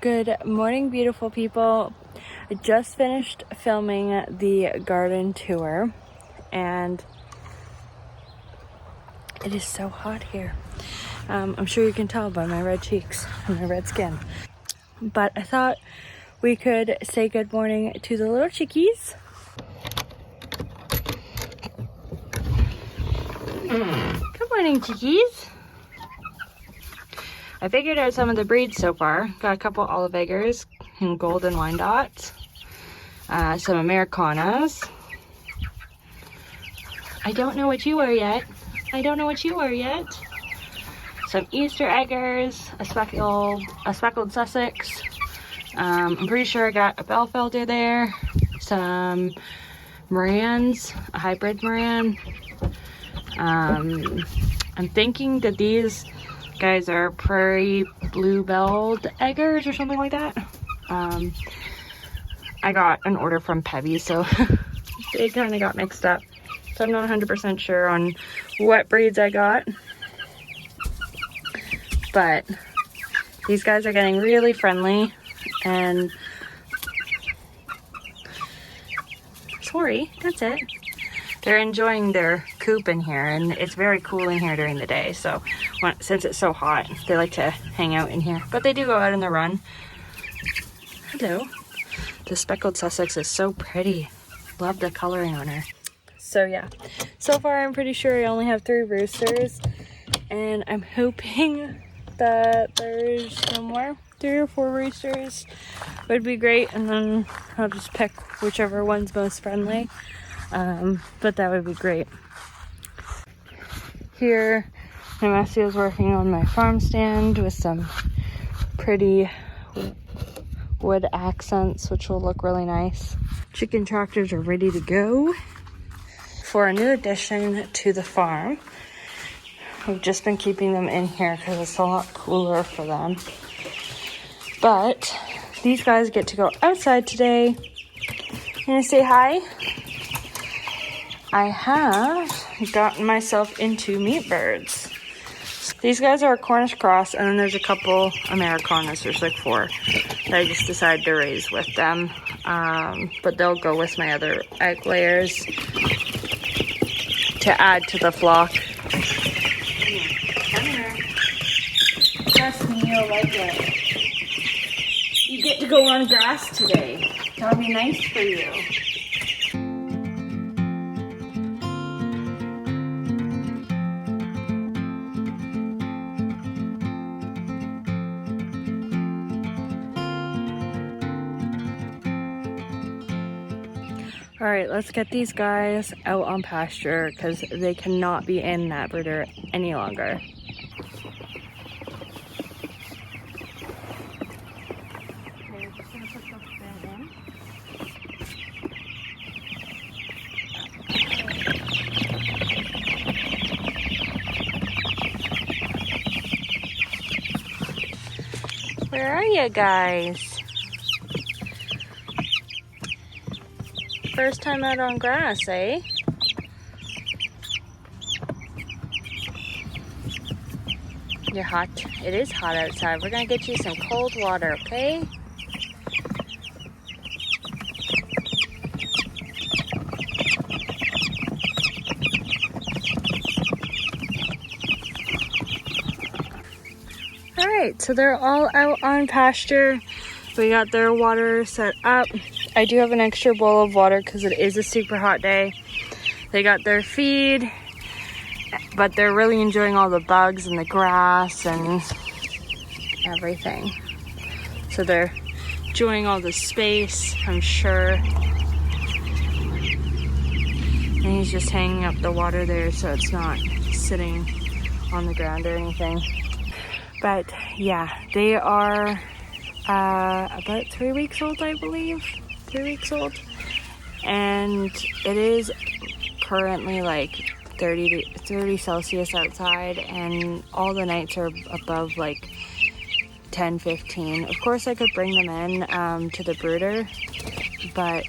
Good morning, beautiful people. I just finished filming the garden tour and it is so hot here. I'm sure you can tell by my red cheeks and my red skin. But I thought we could say good morning to the little chickies. Good morning, chickies. I figured out some of the breeds so far. Got a couple Olive Eggers and Golden Wyandottes. Some Americanas. I don't know what you are yet. Some Easter Eggers, a speckled Sussex. I'm pretty sure I got a Belfelder there. Some Morans, a hybrid Moran. I'm thinking that these guys are prairie blue-belled eggers or something like that. I got an order from Pebby, so they kind of got mixed up. So I'm not 100% sure on what breeds I got. But these guys are getting really friendly and sorry, that's it. They're enjoying their coop in here, and it's very cool in here during the day. So since it's so hot, they like to hang out in here. But they do go out on the run. Hello. The speckled Sussex is so pretty. Love the coloring on her. So yeah, so far I'm pretty sure I only have 3 roosters, and I'm hoping that there's no more. 3 or 4 roosters would be great, and then I'll just pick whichever one's most friendly. But that would be great. Here, my Messi is working on my farm stand with some pretty wood accents, which will look really nice. Chicken tractors are ready to go for a new addition to the farm. We've just been keeping them in here because it's a lot cooler for them. But these guys get to go outside today. You gonna say hi? I have gotten myself into meat birds. These guys are a Cornish cross, and then there's a couple Americanas. There's like 4 that I just decided to raise with them. But they'll go with my other egg layers to add to the flock. Come here. Trust me, you'll like it. You get to go on grass today. That'll be nice for you. All right, let's get these guys out on pasture because they cannot be in that brooder any longer. Okay, we're just gonna put the bin in. Where are you guys? First time out on grass, eh? You're hot. It is hot outside. We're gonna get you some cold water, okay? All right, so they're all out on pasture. We got their water set up. I do have an extra bowl of water because it is a super hot day. They got their feed, but they're really enjoying all the bugs and the grass and everything. So they're enjoying all the space, I'm sure. And he's just hanging up the water there so it's not sitting on the ground or anything. But yeah, they are about 3 weeks old, I believe. 3 weeks old, and it is currently like 30 Celsius outside, and all the nights are above like 10-15. Of course I could bring them in to the brooder, but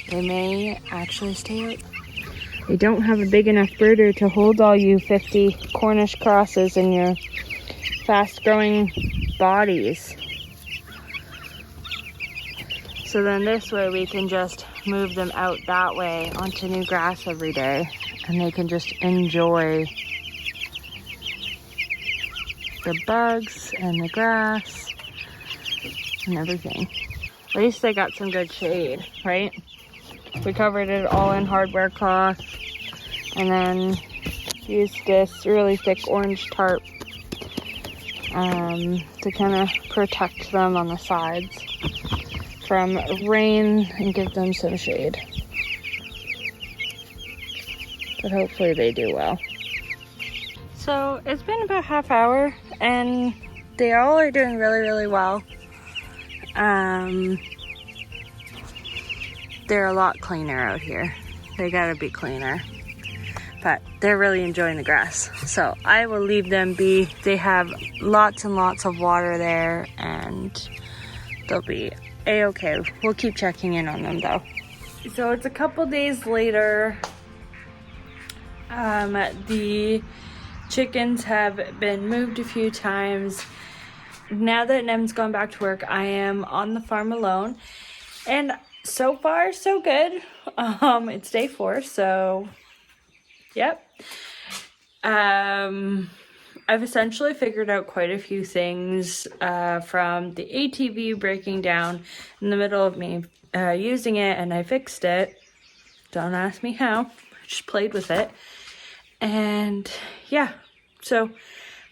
they may actually stay out. They don't have a big enough brooder to hold all you 50 Cornish crosses in your fast growing bodies. So then this way we can just move them out that way onto new grass every day, and they can just enjoy the bugs and the grass and everything. At least they got some good shade, right? We covered it all in hardware cloth and then used this really thick orange tarp to kind of protect them on the sides from rain and give them some shade. But hopefully they do well. So it's been about half hour and they all are doing really, really well. They're a lot cleaner out here. They gotta be cleaner. But they're really enjoying the grass. So I will leave them be. They have lots and lots of water there and they'll be a-okay. We'll keep checking in on them though. So it's a couple days later. The chickens have been moved a few times. Now that Nem's gone back to work, I am on the farm alone. And so far, so good. It's day 4, so yep. I've essentially figured out quite a few things from the ATV breaking down in the middle of me using it, and I fixed it. Don't ask me how. I just played with it. And yeah, so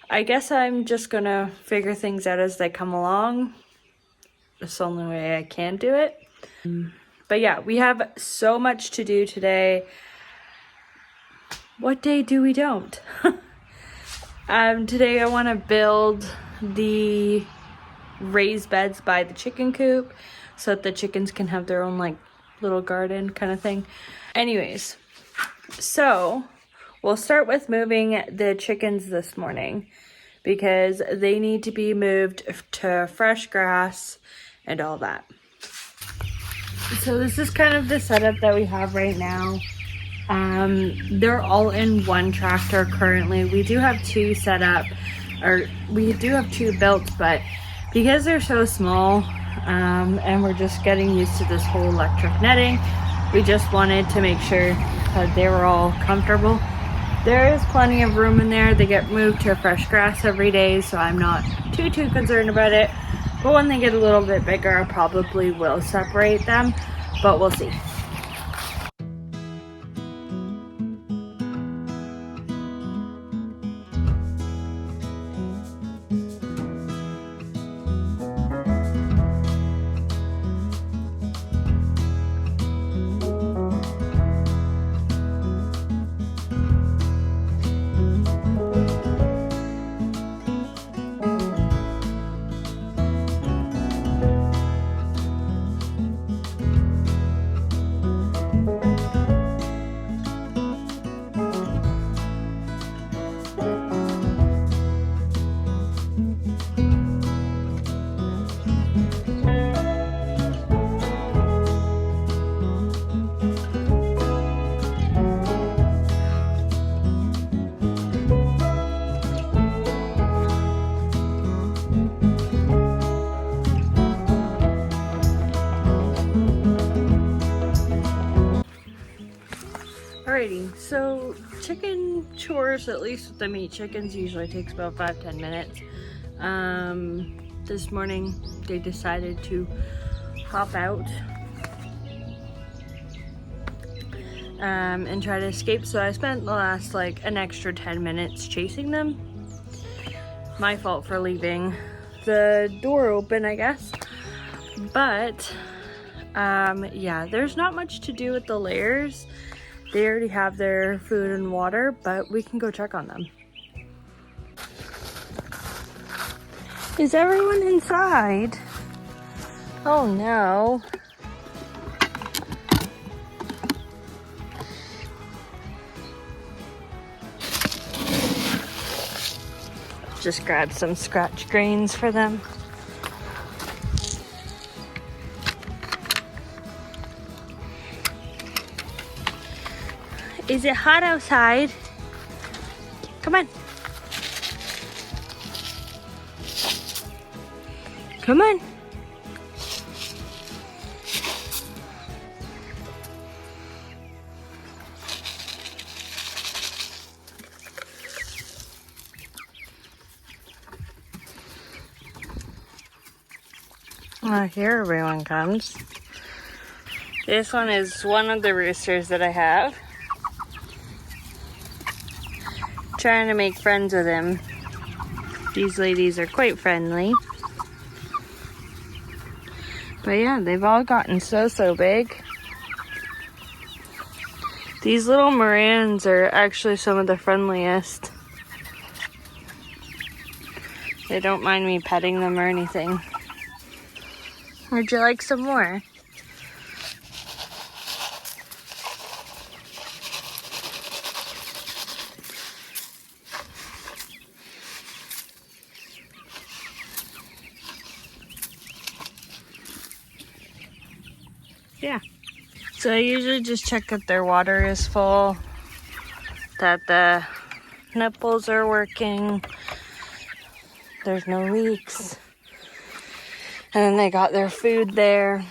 I guess I'm just gonna figure things out as they come along. It's the only way I can do it. But yeah, we have so much to do today. What day do we don't? Today I want to build the raised beds by the chicken coop so that the chickens can have their own like little garden kind of thing. Anyways, so we'll start with moving the chickens this morning because they need to be moved to fresh grass and all that. So this is kind of the setup that we have right now. They're all in one tractor currently. We do have 2 set up, or we do have 2 built, but because they're so small and we're just getting used to this whole electric netting, we just wanted to make sure that they were all comfortable. There is plenty of room in there. They get moved to fresh grass every day, so I'm not too concerned about it. But when they get a little bit bigger, I probably will separate them, but we'll see. Alrighty, so chicken chores, at least with the meat chickens, usually takes about 5-10 minutes. This morning they decided to hop out and try to escape, so I spent the last like an extra 10 minutes chasing them. My fault for leaving the door open, I guess. But yeah, there's not much to do with the layers. They already have their food and water, but we can go check on them. Is everyone inside? Oh no. Just grab some scratch grains for them. Is it hot outside? Come on. Come on. Oh, here everyone comes. This one is one of the roosters that I have. Trying to make friends with him. These ladies are quite friendly. But yeah, they've all gotten so big. These little Morans are actually some of the friendliest. They don't mind me petting them or anything. Would you like some more? Yeah. So I usually just check that their water is full, that the nipples are working, there's no leaks, and then they got their food there.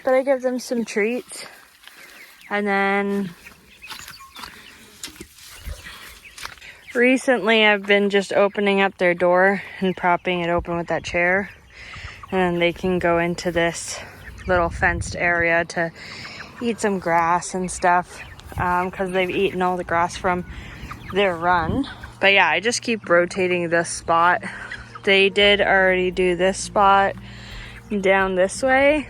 But I give them some treats, and then recently I've been just opening up their door and propping it open with that chair, and then they can go into this little fenced area to eat some grass and stuff, because they've eaten all the grass from their run. But yeah, I just keep rotating this spot. They did already do this spot down this way,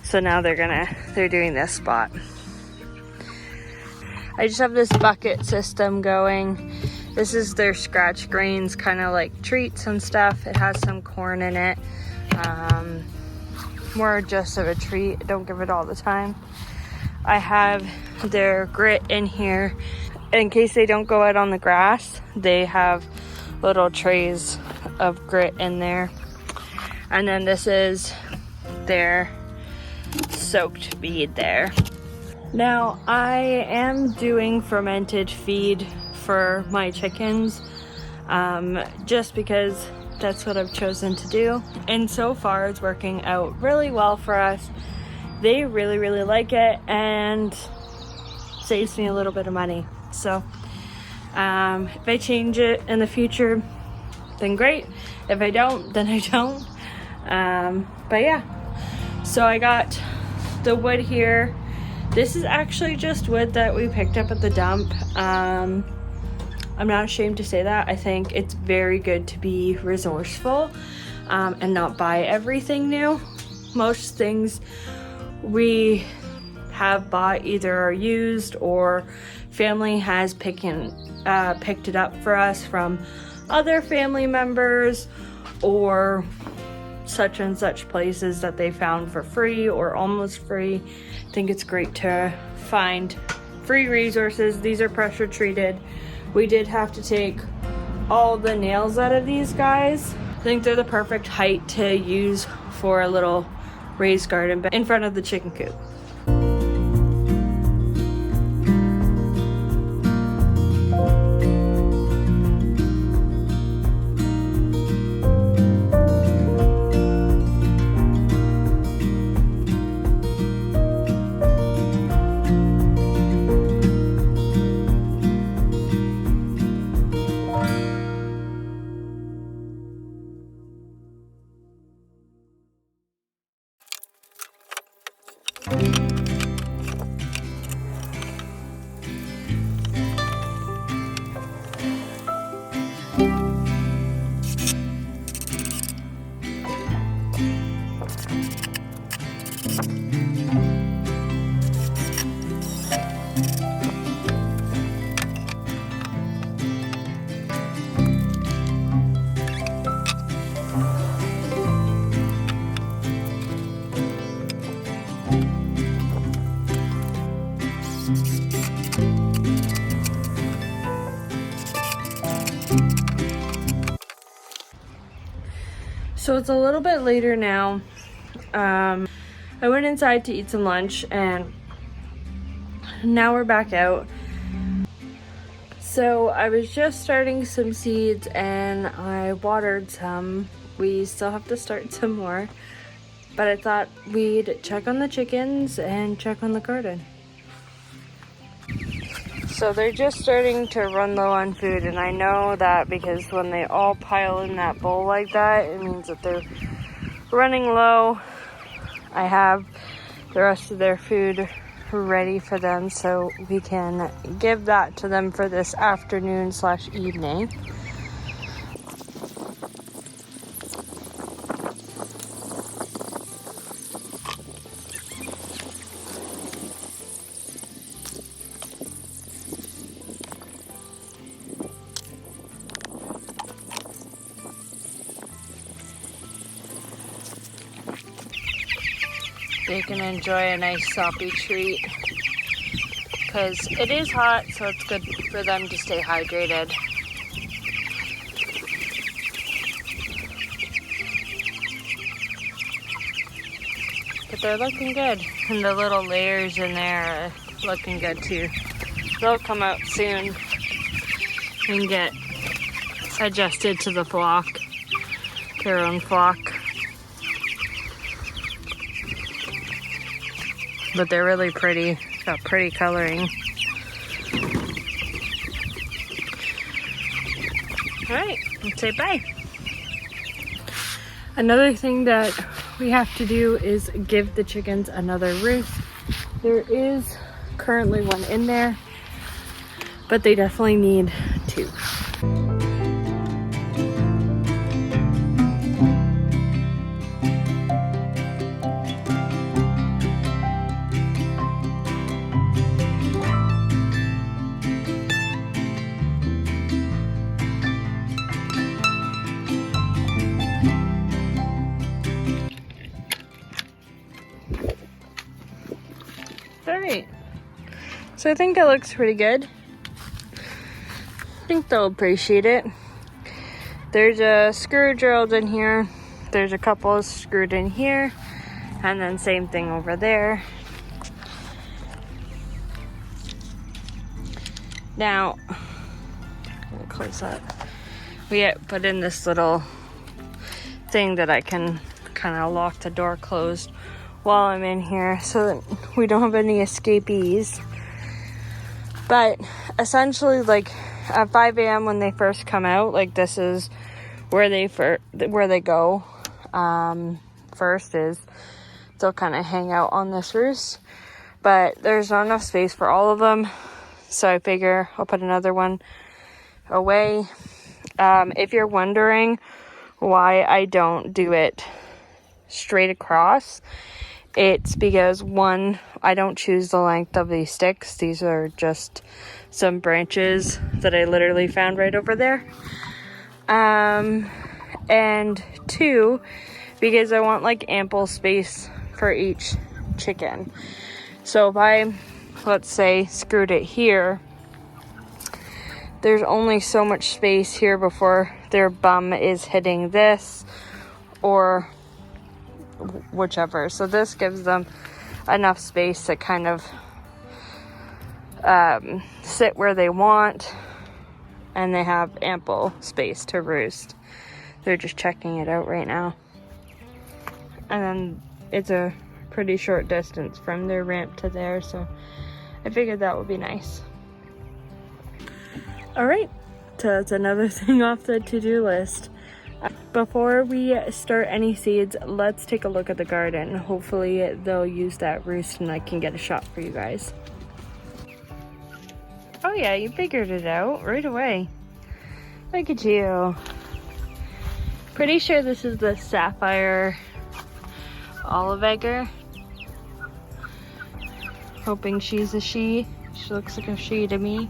so now they're doing this spot. I just have this bucket system going. This is their scratch grains, kind of like treats and stuff. It has some corn in it. More just of a treat. Don't give it all the time. I have their grit in here. In case they don't go out on the grass, they have little trays of grit in there. And then this is their soaked feed there. Now, I am doing fermented feed for my chickens, just because that's what I've chosen to do. And so far it's working out really well for us. They really like it and saves me a little bit of money. So if I change it in the future, then great. If I don't, then I don't. But yeah, so I got the wood here. This is actually just wood that we picked up at the dump. I'm not ashamed to say that. I think it's very good to be resourceful and not buy everything new. Most things we have bought either are used or family has picked it up for us from other family members or such and such places that they found for free or almost free. I think it's great to find free resources. These are pressure treated. We did have to take all the nails out of these guys. I think they're the perfect height to use for a little raised garden in front of the chicken coop. So it's a little bit later now. I went inside to eat some lunch and now we're back out. So I was just starting some seeds and I watered some. We still have to start some more, but I thought we'd check on the chickens and check on the garden. So they're just starting to run low on food, and I know that because when they all pile in that bowl like that, it means that they're running low. I have the rest of their food ready for them, so we can give that to them for this afternoon/evening. They can enjoy a nice soppy treat because it is hot, so it's good for them to stay hydrated. But they're looking good, and the little layers in there are looking good too. They'll come out soon and get adjusted to the flock, their own flock. But they're really pretty, got pretty coloring. All right, let's say bye. Another thing that we have to do is give the chickens another roost. There is currently one in there, but they definitely need two. Alright, so I think it looks pretty good. I think they'll appreciate it. There's a screw drilled in here. There's a couple screwed in here. And then same thing over there. Now, I'm gonna close that. We put in this little thing that I can kind of lock the door closed while I'm in here so that we don't have any escapees. But essentially, like at 5 a.m. when they first come out, like this is where they go. First is they'll kind of hang out on this roost, but there's not enough space for all of them, so I figure I'll put another one away. If you're wondering why I don't do it straight across, it's because one, I don't choose the length of these sticks. These are just some branches that I literally found right over there. And two, because I want like ample space for each chicken. So if I, let's say, screwed it here, there's only so much space here before their bum is hitting this or whichever. So this gives them enough space to kind of sit where they want, and they have ample space to roost. They're just checking it out right now. And then it's a pretty short distance from their ramp to there, so I figured that would be nice. All right, so that's another thing off the to-do list. Before we start any seeds, let's take a look at the garden. Hopefully they'll use that roost and I can get a shot for you guys. Oh yeah, you figured it out right away. Look at you. Pretty sure this is the sapphire olive egger. Hoping she's a she. She looks like a she to me.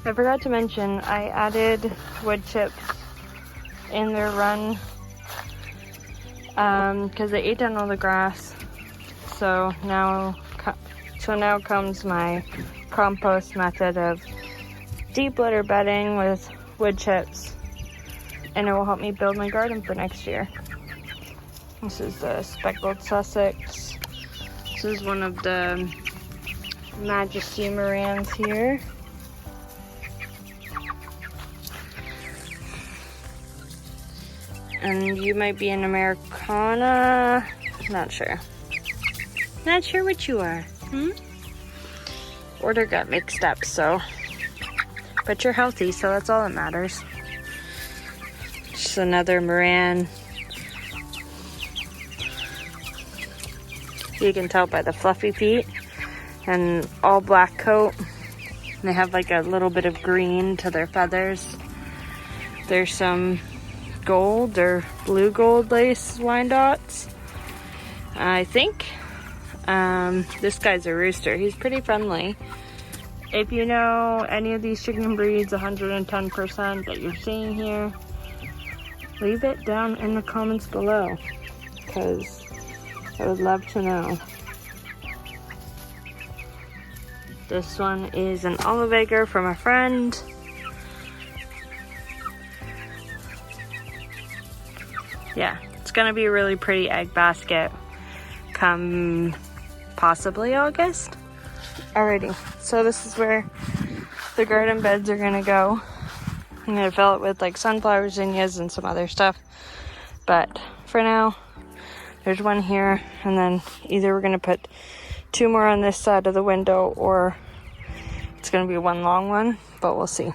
I forgot to mention, I added wood chips in their run because they ate down all the grass. So now comes my compost method of deep litter bedding with wood chips, and it will help me build my garden for next year. This is the speckled Sussex. This is one of the Majesty Morans here. And you might be an Americana. Not sure. Not sure what you are. Order got mixed up, so. But you're healthy, so that's all that matters. Just another Moran. You can tell by the fluffy feet and all black coat. They have like a little bit of green to their feathers. There's some gold or blue gold lace line dots, I think. This guy's a rooster. He's pretty friendly. If you know any of these chicken breeds 110% that you're seeing here, leave it down in the comments below, because I would love to know. This one is an olive egger from a friend. Yeah, it's gonna be a really pretty egg basket come possibly August. Alrighty, so this is where the garden beds are gonna go. I'm gonna fill it with like sunflower zinnias and some other stuff. But for now, there's one here, and then either we're gonna put 2 more on this side of the window, or it's gonna be one long one, but we'll see.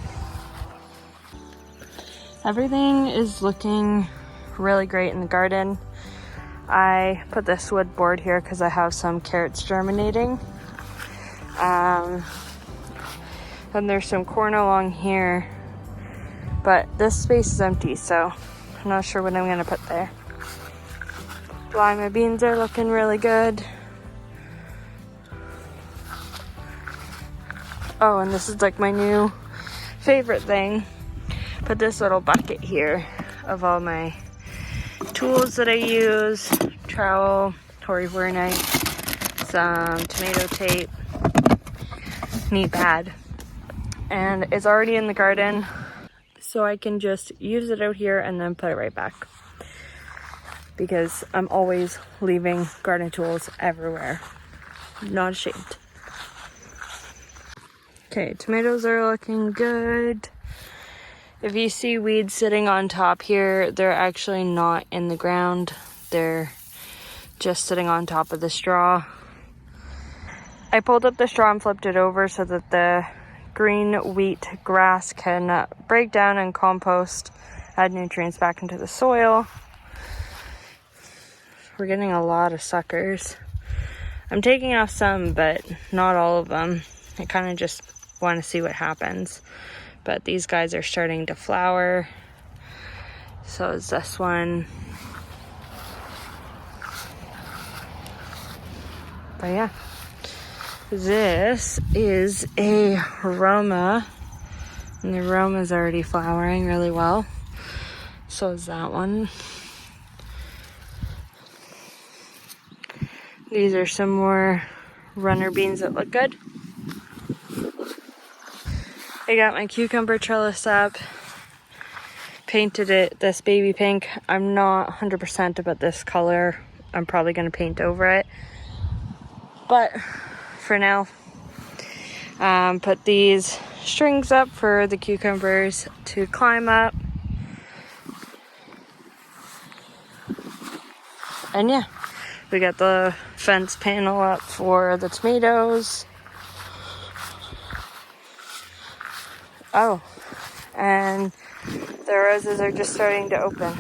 Everything is looking really great in the garden. I put this wood board here because I have some carrots germinating. And there's some corn along here, but this space is empty, so I'm not sure what I'm gonna put there. Lima beans are looking really good. Oh, and this is like my new favorite thing. Put this little bucket here of all my tools that I use. Trowel, Tory Wear knife, some tomato tape, knee pad. And it's already in the garden, so I can just use it out here and then put it right back. Because I'm always leaving garden tools everywhere. Not ashamed. Okay, tomatoes are looking good. If you see weeds sitting on top here, they're actually not in the ground. They're just sitting on top of the straw. I pulled up the straw and flipped it over so that the green wheat grass can break down and compost, add nutrients back into the soil. We're getting a lot of suckers. I'm taking off some, but not all of them. I kind of just want to see what happens. But these guys are starting to flower. So is this one. But yeah. This is a Roma. And the Roma is already flowering really well. So is that one. These are some more runner beans that look good. I got my cucumber trellis up, painted it this baby pink. I'm not 100% about this color. I'm probably going to paint over it. But for now, put these strings up for the cucumbers to climb up. And yeah, we got the fence panel up for the tomatoes. Oh, and the roses are just starting to open.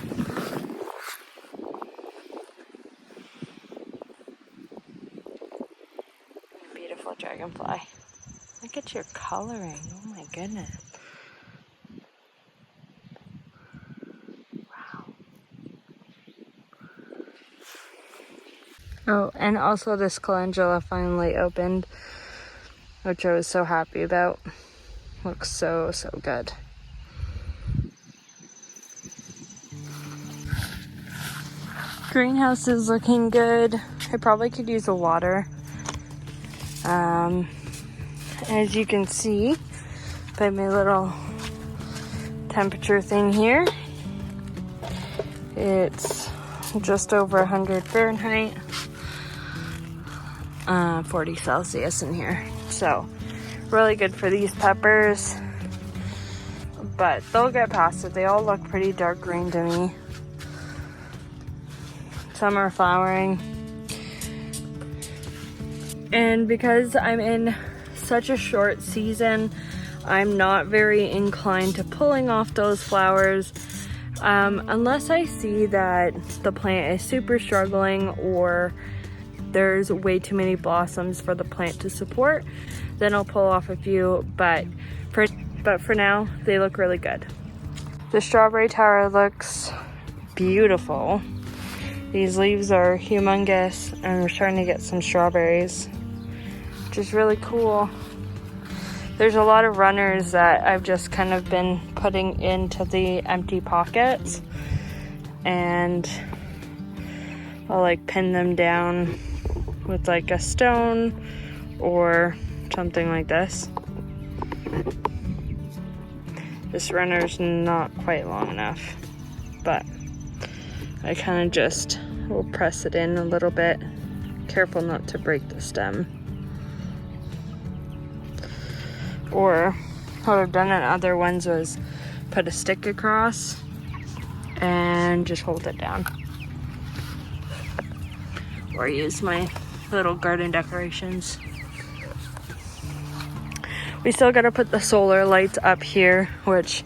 Beautiful dragonfly. Look at your coloring. Oh my goodness. Wow. Oh, and also this calendula finally opened, which I was so happy about. Looks so good. Greenhouse is looking good. I probably could use a water. As you can see by my little temperature thing here, it's just over 100 Fahrenheit, 40 Celsius in here. So really good for these peppers, but they'll get past it. They all look pretty dark green to me. Some are flowering. And because I'm in such a short season, I'm not very inclined to pulling off those flowers unless I see that the plant is super struggling or there's way too many blossoms for the plant to support. Then I'll pull off a few, but for now, they look really good. The strawberry tower looks beautiful. These leaves are humongous, and we're starting to get some strawberries, which is really cool. There's a lot of runners that I've just kind of been putting into the empty pockets, and I'll like pin them down with like a stone or something like this. This runner's not quite long enough, but I kind of just will press it in a little bit. Careful not to break the stem. Or what I've done in other ones was put a stick across and just hold it down. Or use my little garden decorations. We still gotta put the solar lights up here, which,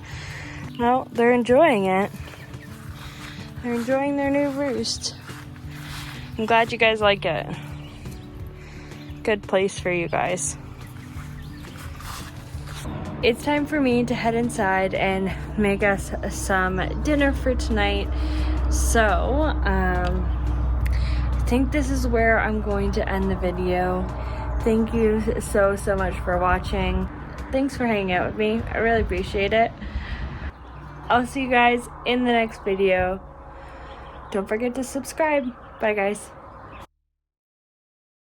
well, they're enjoying it. They're enjoying their new roost. I'm glad you guys like it. Good place for you guys. It's time for me to head inside and make us some dinner for tonight. So, I think this is where I'm going to end the video. Thank you so much for watching. Thanks for hanging out with me. I really appreciate it. I'll see you guys in the next video. Don't forget to subscribe. Bye, guys.